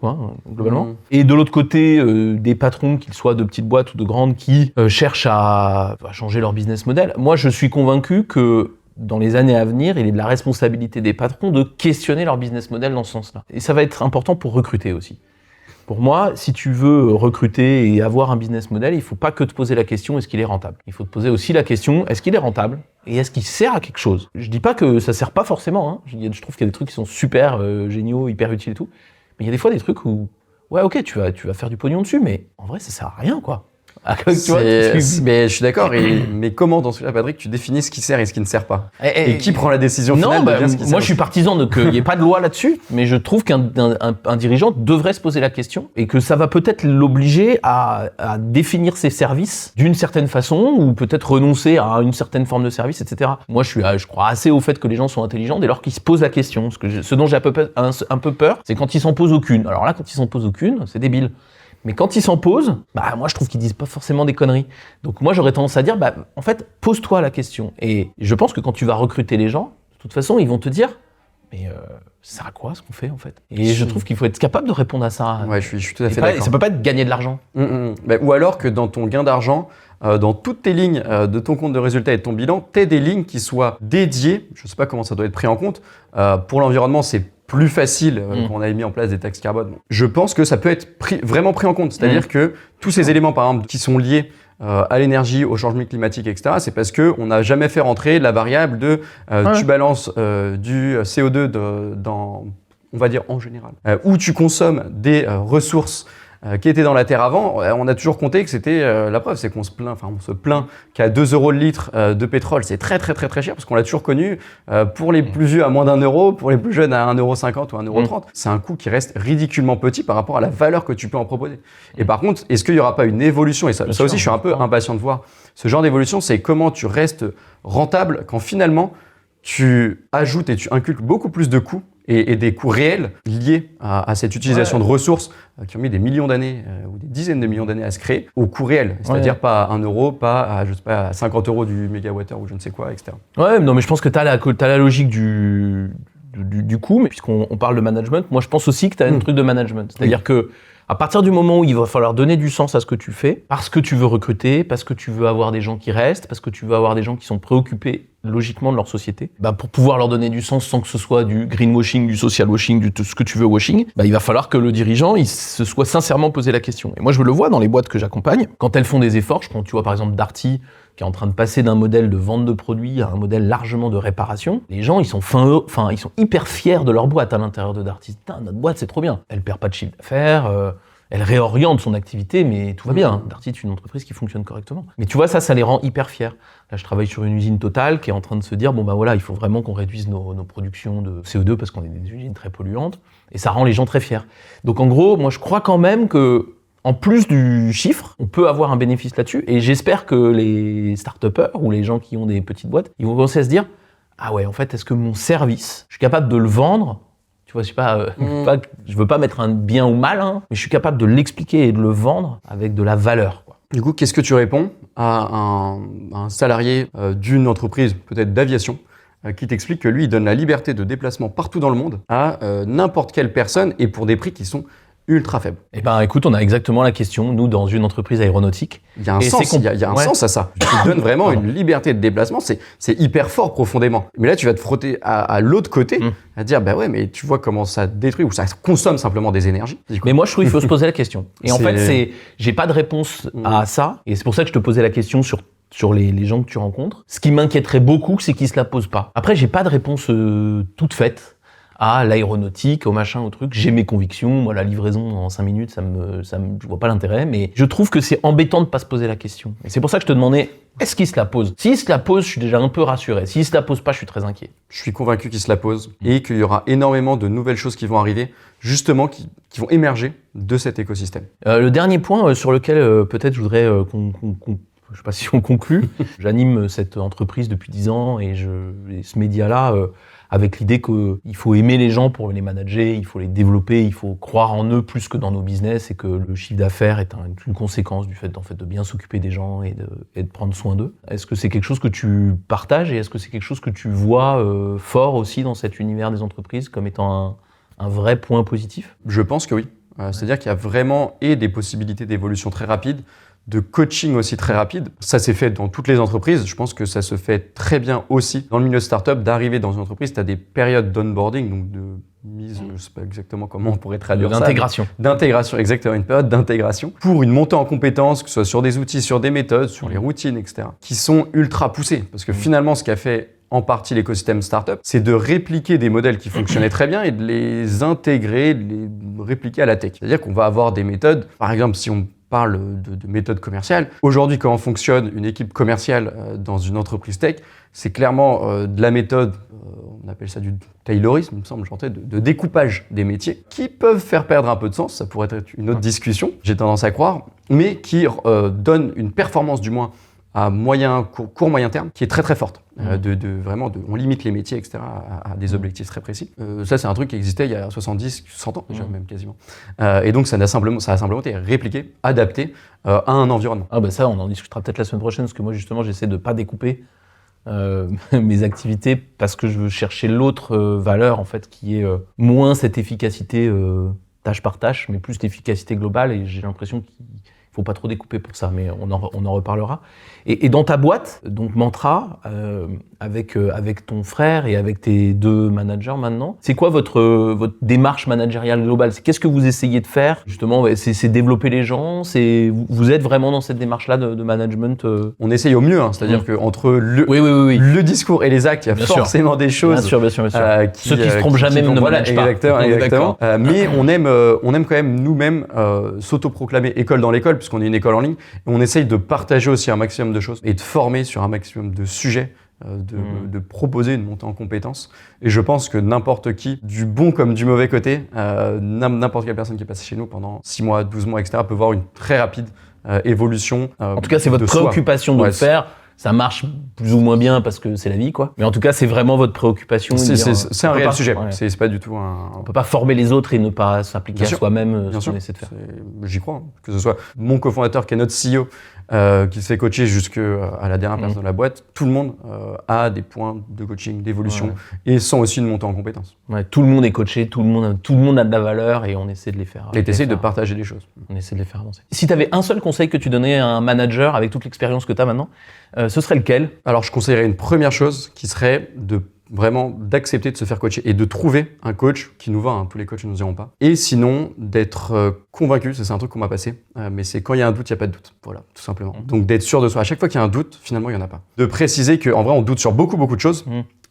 globalement, et de l'autre côté, des patrons, qu'ils soient de petites boîtes ou de grandes, qui cherchent à changer leur business model. Moi, je suis convaincu que dans les années à venir, il est de la responsabilité des patrons de questionner leur business model dans ce sens-là. Et ça va être important pour recruter aussi. Pour moi, si tu veux recruter et avoir un business model, il ne faut pas que te poser la question est-ce qu'il est rentable. Il faut te poser aussi la question est-ce qu'il est rentable et est-ce qu'il sert à quelque chose. Je dis pas que ça sert pas forcément. Je trouve qu'il y a des trucs qui sont super géniaux, hyper utiles et tout. Mais il y a des fois des trucs où ouais ok tu vas faire du pognon dessus, mais en vrai ça sert à rien quoi. Mais je suis d'accord, mais comment dans ce cas-là, Patrick, tu définis ce qui sert et ce qui ne sert pas et qui prend la décision finale de dire ce qui sert? Moi je suis partisan qu'il n'y ait pas de loi là-dessus, mais je trouve qu'un dirigeant devrait se poser la question et que ça va peut-être l'obliger à définir ses services d'une certaine façon ou peut-être renoncer à une certaine forme de service, etc. Moi je crois assez au fait que les gens sont intelligents dès lors qu'ils se posent la question. Ce dont j'ai un peu peur, c'est quand ils s'en posent aucune. Alors là, quand ils s'en posent aucune, c'est débile. Mais quand ils s'en posent, moi je trouve qu'ils disent pas forcément des conneries. Donc moi j'aurais tendance à dire, en fait, pose-toi la question. Et je pense que quand tu vas recruter les gens, de toute façon, ils vont te dire, mais ça sert à quoi ce qu'on fait en fait? Et je trouve qu'il faut être capable de répondre à ça. Ouais, je suis tout à fait d'accord. Ça peut pas être gagner de l'argent. Ou alors que dans ton gain d'argent, dans toutes tes lignes de ton compte de résultat et de ton bilan, tu aies des lignes qui soient dédiées, je sais pas comment ça doit être pris en compte, pour l'environnement c'est plus facile quand on a mis en place des taxes carbone. Je pense que ça peut être vraiment pris en compte, c'est-à-dire que tous ces éléments par exemple qui sont liés à l'énergie, au changement climatique, etc., c'est parce qu'on n'a jamais fait rentrer la variable de tu balances du CO2 dans, on va dire en général, où tu consommes des ressources qui étaient dans la terre avant. On a toujours compté que c'était la preuve, c'est qu'on se plaint qu'à 2 € le litre de pétrole, c'est très très très très cher parce qu'on l'a toujours connu pour les plus vieux à moins d'€1, pour les plus jeunes à 1,50 € ou 1,30 €. C'est un coût qui reste ridiculement petit par rapport à la valeur que tu peux en proposer. Et par contre, est-ce qu'il n'y aura pas une évolution? Et ça aussi, je suis un peu impatient de voir ce genre d'évolution, c'est comment tu restes rentable quand finalement tu ajoutes et tu inculques beaucoup plus de coûts et des coûts réels liés à cette utilisation de ressources qui ont mis des millions d'années ou des dizaines de millions d'années à se créer au coût réel. C'est-à-dire pas à 1 €, pas à, je sais pas, à 50 € du mégawattheure ou je ne sais quoi, etc. Ouais, non, mais je pense que tu as la logique du coût, mais puisqu'on parle de management, moi je pense aussi que tu as un truc de management. C'est-à-dire que à partir du moment où il va falloir donner du sens à ce que tu fais, parce que tu veux recruter, parce que tu veux avoir des gens qui restent, parce que tu veux avoir des gens qui sont préoccupés logiquement de leur société, pour pouvoir leur donner du sens sans que ce soit du greenwashing, du social washing, du tout ce que tu veux washing, il va falloir que le dirigeant il se soit sincèrement posé la question. Et moi je le vois dans les boîtes que j'accompagne, quand elles font des efforts, je prends tu vois par exemple Darty, qui est en train de passer d'un modèle de vente de produits à un modèle largement de réparation. Les gens, ils sont hyper fiers de leur boîte à l'intérieur de Darty. Putain, notre boîte, c'est trop bien. Elle perd pas de chiffre d'affaires, elle réoriente son activité, mais tout va bien. Darty est une entreprise qui fonctionne correctement. Mais tu vois, ça les rend hyper fiers. Là, je travaille sur une usine Total qui est en train de se dire, il faut vraiment qu'on réduise nos productions de CO2 parce qu'on est des usines très polluantes. Et ça rend les gens très fiers. Donc en gros, moi, je crois quand même que en plus du chiffre, on peut avoir un bénéfice là-dessus. Et j'espère que les start-upers ou les gens qui ont des petites boîtes, ils vont commencer à se dire « Ah ouais, en fait, est-ce que mon service, je suis capable de le vendre ?» Tu vois, je veux pas mettre un bien ou mal, mais je suis capable de l'expliquer et de le vendre avec de la valeur, quoi. Du coup, qu'est-ce que tu réponds à un salarié d'une entreprise, peut-être d'aviation, qui t'explique que lui, il donne la liberté de déplacement partout dans le monde à n'importe quelle personne et pour des prix qui sont ultra faible. Eh ben, écoute, on a exactement la question, nous, dans une entreprise aéronautique. Il y a un sens, il y a un sens à ça. Tu te donnes vraiment une liberté de déplacement, c'est hyper fort profondément. Mais là, tu vas te frotter à l'autre côté, à dire, bah ouais, mais tu vois comment ça détruit ou ça consomme simplement des énergies. Mais moi, je trouve qu'il faut se poser la question. Et en fait, j'ai pas de réponse à ça. Et c'est pour ça que je te posais la question sur les gens que tu rencontres. Ce qui m'inquiéterait beaucoup, c'est qu'ils se la posent pas. Après, j'ai pas de réponse toute faite à l'aéronautique, au machin, au truc. J'ai mes convictions. Moi, la livraison en 5 minutes, je vois pas l'intérêt. Mais je trouve que c'est embêtant de pas se poser la question. Et c'est pour ça que je te demandais, est-ce qu'il se la pose? S'il se la pose, je suis déjà un peu rassuré. S'il se la pose pas, je suis très inquiet. Je suis convaincu qu'il se la pose et qu'il y aura énormément de nouvelles choses qui vont arriver, justement, qui vont émerger de cet écosystème. Le dernier point sur lequel peut-être je voudrais je sais pas si on conclut. J'anime cette entreprise depuis 10 ans et ce média-là avec l'idée qu'il faut aimer les gens pour les manager, il faut les développer, il faut croire en eux plus que dans nos business et que le chiffre d'affaires est une conséquence du fait de bien s'occuper des gens et de prendre soin d'eux. Est-ce que c'est quelque chose que tu partages et est-ce que c'est quelque chose que tu vois fort aussi dans cet univers des entreprises comme étant un vrai point positif? Je pense que oui. C'est-à-dire qu'il y a vraiment des possibilités d'évolution très rapides, de coaching aussi très rapide. Ça s'est fait dans toutes les entreprises. Je pense que ça se fait très bien aussi dans le milieu startup. D'arriver dans une entreprise, tu as des périodes d'onboarding, donc de mise, je sais pas exactement comment on pourrait traduire ça. D'intégration. D'intégration, exactement, une période d'intégration pour une montée en compétences, que ce soit sur des outils, sur des méthodes, sur les routines, etc., qui sont ultra poussées. Parce que finalement, ce qu'a fait en partie l'écosystème startup, c'est de répliquer des modèles qui fonctionnaient très bien et de les intégrer, de les répliquer à la tech. C'est-à-dire qu'on va avoir des méthodes, par exemple, si on parle de méthode commerciale. Aujourd'hui, comment fonctionne une équipe commerciale dans une entreprise tech, c'est clairement de la méthode, on appelle ça du taylorisme, il me semble, de découpage des métiers, qui peuvent faire perdre un peu de sens, ça pourrait être une autre discussion, j'ai tendance à croire, mais qui donne une performance du moins à court moyen terme, qui est très très forte. On limite les métiers, etc., à des objectifs très précis. Ça, c'est un truc qui existait il y a 70, 100 ans déjà, même quasiment. Et donc, ça a simplement été répliqué, adapté à un environnement. Ah bah ça, on en discutera peut-être la semaine prochaine, parce que moi, justement, j'essaie de pas découper mes activités, parce que je veux chercher l'autre valeur, en fait, qui est moins cette efficacité tâche par tâche, mais plus l'efficacité globale, et j'ai l'impression qu'il faut pas trop découper pour ça, mais on en reparlera. Et dans ta boîte, donc Mantra, avec ton frère et avec tes 2 managers maintenant, c'est quoi votre démarche managériale globale? Qu'est-ce que vous essayez de faire? Justement, c'est développer les gens, vous êtes vraiment dans cette démarche-là de management On essaye au mieux, c'est-à-dire qu'entre le discours et les actes, il y a forcément des choses. Bien sûr. Ceux qui se trompent jamais ne managent pas. Exactement. Mais on aime quand même nous-mêmes s'autoproclamer école dans l'école, puisqu'on est une école en ligne, et on essaye de partager aussi un maximum de choses et de former sur un maximum de sujets, de proposer une montée en compétences. Et je pense que n'importe qui, du bon comme du mauvais côté, n'importe quelle personne qui est passée chez nous pendant 6 mois, 12 mois, etc., peut voir une très rapide évolution. En tout cas, c'est votre préoccupation de le faire. Ça marche plus ou moins bien parce que c'est la vie, quoi. Mais en tout cas, c'est vraiment votre préoccupation. C'est un réel sujet. C'est pas du tout un... On peut pas former les autres et ne pas s'appliquer à soi-même ce qu'on essaie de faire. J'y crois. Que ce soit mon cofondateur qui est notre CEO, qui se fait coacher jusqu'à la dernière personne de la boîte, tout le monde a des points de coaching, d'évolution et sent aussi une montée en compétences. Ouais, tout le monde est coaché, tout le monde a de la valeur et on essaie de les faire. Et t'essayes de partager les choses. On essaie de les faire avancer. Si tu avais un seul conseil que tu donnais à un manager avec toute l'expérience que tu as maintenant, ce serait lequel? Alors, je conseillerais une première chose qui serait d'accepter de se faire coacher et de trouver un coach qui nous va, tous les coachs ne nous iront pas. Et sinon, d'être convaincu, c'est un truc qu'on m'a passé, mais c'est quand il y a un doute, il n'y a pas de doute. Voilà, tout simplement. Donc d'être sûr de soi. À chaque fois qu'il y a un doute, finalement, il n'y en a pas. De préciser qu'en vrai, on doute sur beaucoup de choses.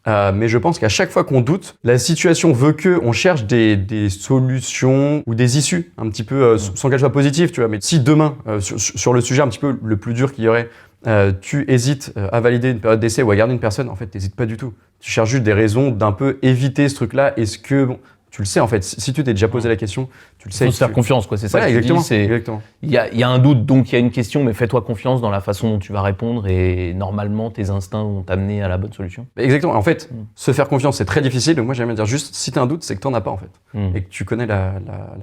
Mais je pense qu'à chaque fois qu'on doute, la situation veut qu'on cherche des solutions ou des issues un petit peu sans qu'elles soient positives, tu vois. Mais si demain, sur le sujet un petit peu le plus dur qu'il y aurait, tu hésites à valider une période d'essai ou à garder une personne, en fait, t'hésites pas du tout. Tu cherches juste des raisons d'un peu éviter ce truc-là. Est-ce que, tu le sais en fait, si tu t'es déjà posé la question, tu le sais. Il faut se faire confiance, quoi. C'est ça. Exactement. Il y a un doute, donc il y a une question, mais fais-toi confiance dans la façon dont tu vas répondre et normalement tes instincts vont t'amener à la bonne solution. Exactement. En fait, se faire confiance, c'est très difficile. Donc moi, j'aime bien dire juste, si t'as un doute, c'est que t'en as pas en fait, et que tu connais la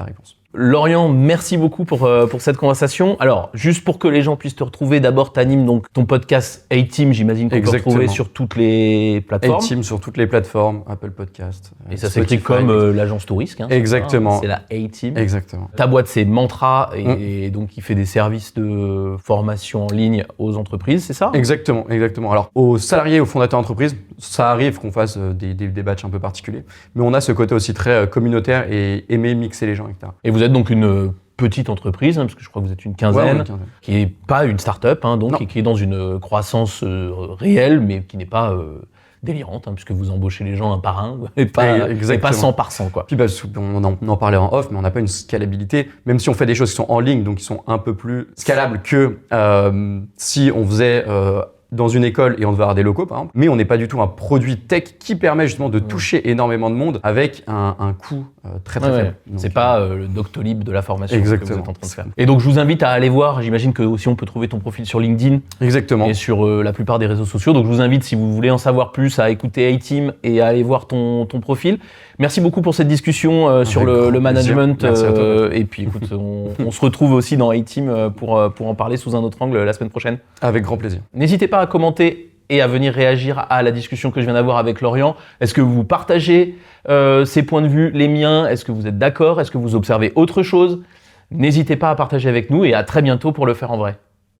réponse. Lorient, merci beaucoup pour cette conversation. Alors, juste pour que les gens puissent te retrouver, d'abord, t'animes donc ton podcast A-Team, j'imagine qu'on peut retrouver sur toutes les plateformes. A-Team sur toutes les plateformes, Apple Podcast. Et ça s'écrit comme l'agence Tourisque. Exactement. C'est la A-Team. Exactement. Ta boîte, c'est Mantra, et donc qui fait des services de formation en ligne aux entreprises, c'est ça? Exactement. Alors, aux salariés, aux fondateurs d'entreprise, ça arrive qu'on fasse des batchs un peu particuliers. Mais on a ce côté aussi très communautaire et aimer mixer les gens, etc. Et vous êtes donc une petite entreprise, parce que je crois que vous êtes une quinzaine, qui n'est pas une start-up, donc, et qui est dans une croissance réelle, mais qui n'est pas délirante, puisque vous embauchez les gens un par un, et pas 100 par 100, quoi. Puis on en parlait en off, mais on n'a pas une scalabilité, même si on fait des choses qui sont en ligne, donc qui sont un peu plus scalables que si on faisait dans une école et on devait avoir des locaux, par exemple. Mais on n'est pas du tout un produit tech qui permet justement de toucher énormément de monde avec un coût très faible. Donc, c'est pas le Doctolib de la formation que vous êtes en train de faire. Et donc je vous invite à aller voir, j'imagine que aussi on peut trouver ton profil sur LinkedIn. Exactement. Et sur la plupart des réseaux sociaux. Donc je vous invite, si vous voulez en savoir plus, à écouter A-Team et à aller voir ton profil. Merci beaucoup pour cette discussion sur le management. Et puis écoute, on se retrouve aussi dans A-Team pour en parler sous un autre angle la semaine prochaine. Avec grand plaisir. N'hésitez pas à commenter et à venir réagir à la discussion que je viens d'avoir avec Lorient. Est-ce que vous partagez ces points de vue, les miens? Est-ce que vous êtes d'accord? Est-ce que vous observez autre chose? N'hésitez pas à partager avec nous et à très bientôt pour le faire en vrai.